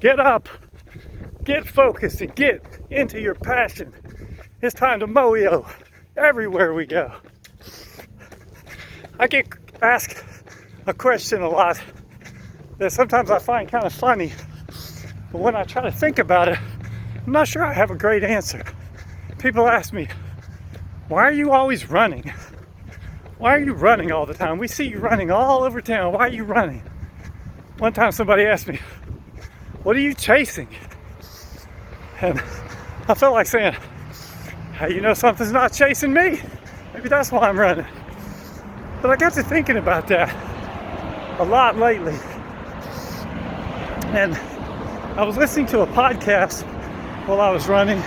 Get up, get focused, and get into your passion. It's time to moyo everywhere we go. I get asked a question a lot that sometimes I find kind of funny, but when I try to think about it, I'm not sure I have a great answer. People ask me, why are you always running? Why are you running all the time? We see you running all over town. Why are you running? One time somebody asked me, what are you chasing? And I felt like saying, hey, you know something's not chasing me. Maybe that's why I'm running. But I got to thinking about that a lot lately. And I was listening to a podcast while I was running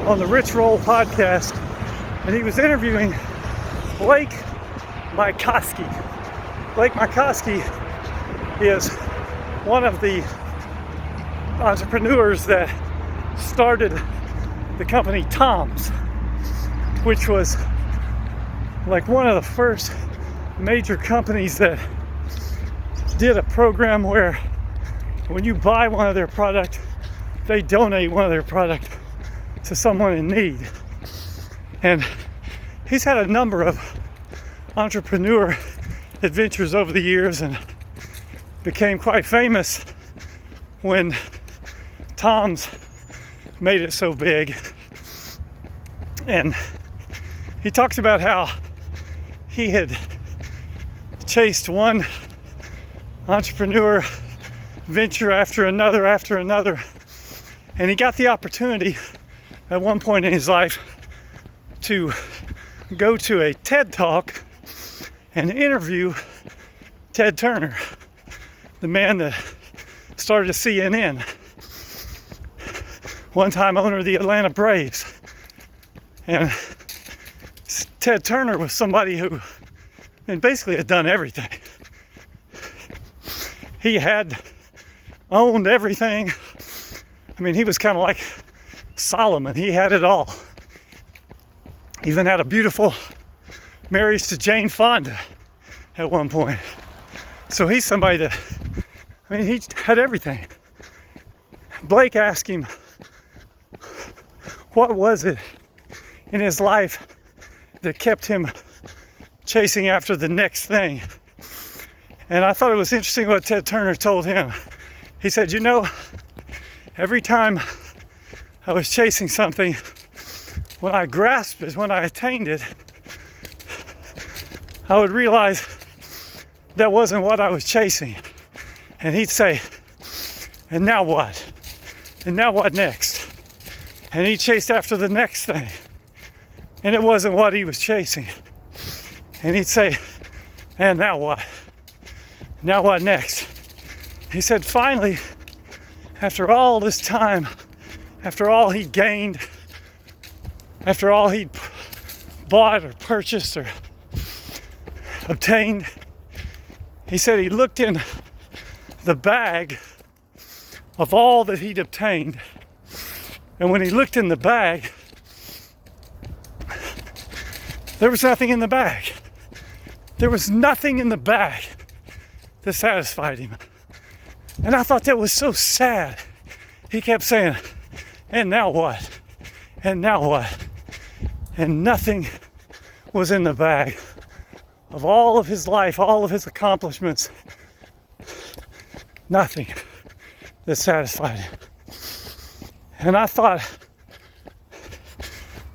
on the Rich Roll podcast, and he was interviewing Blake Mycoskie. Blake Mycoskie is one of the entrepreneurs that started the company Tom's, which was like one of the first major companies that did a program where when you buy one of their product, they donate one of their product to someone in need. And he's had a number of entrepreneur adventures over the years and became quite famous when Tom's made it so big. And he talks about how he had chased one entrepreneur venture after another, and he got the opportunity at one point in his life to go to a TED Talk and interview Ted Turner, the man that started CNN, one-time owner of the Atlanta Braves. And Ted Turner was somebody who basically had done everything. He had owned everything. I mean, he was kind of like Solomon. He had it all. Even had a beautiful marriage to Jane Fonda at one point. So he's somebody that, I mean, he had everything. Blake asked him, what was it in his life that kept him chasing after the next thing? And I thought it was interesting what Ted Turner told him. He said, you know, every time I was chasing something, when I grasped it, when I attained it, I would realize that wasn't what I was chasing. And he'd say, and now what? And now what next? And he chased after the next thing. And it wasn't what he was chasing. And he'd say, and now what? Now what next? He said, finally, after all this time, after all he gained, after all he'd bought or purchased or obtained, he said he looked in the bag of all that he'd obtained. And when he looked in the bag, there was nothing in the bag. There was nothing in the bag that satisfied him. And I thought that was so sad. He kept saying, and now what? And now what? And nothing was in the bag of all of his life, all of his accomplishments. Nothing that satisfied him. And I thought,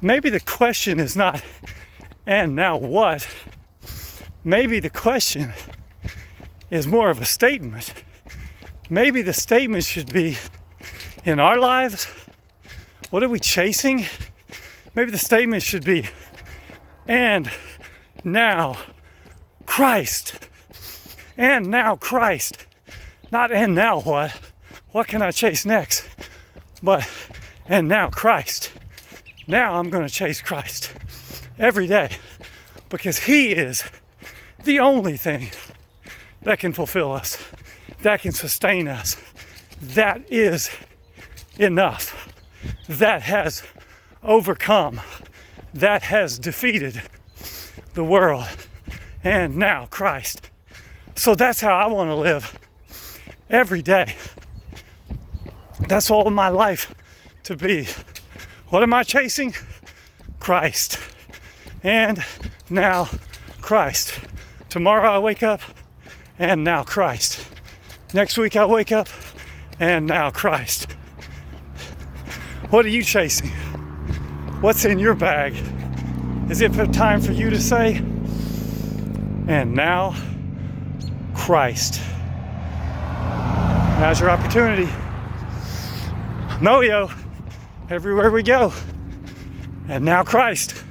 maybe the question is not, and now what? Maybe the question is more of a statement. Maybe the statement should be, in our lives, what are we chasing? Maybe the statement should be, and now Christ. And now Christ. Not and now what? What can I chase next? But, and now Christ. Now I'm going to chase Christ every day because He is the only thing that can fulfill us, that can sustain us, that is enough, that has overcome, that has defeated the world, and now Christ. So that's how I want to live every day. That's all of my life to be. What am I chasing? Christ. And now Christ. Tomorrow I wake up and now Christ. Next week I wake up and now Christ. What are you chasing? What's in your bag? Is it time for you to say, and now Christ? Now's your opportunity. Moyo, everywhere we go. And now Christ.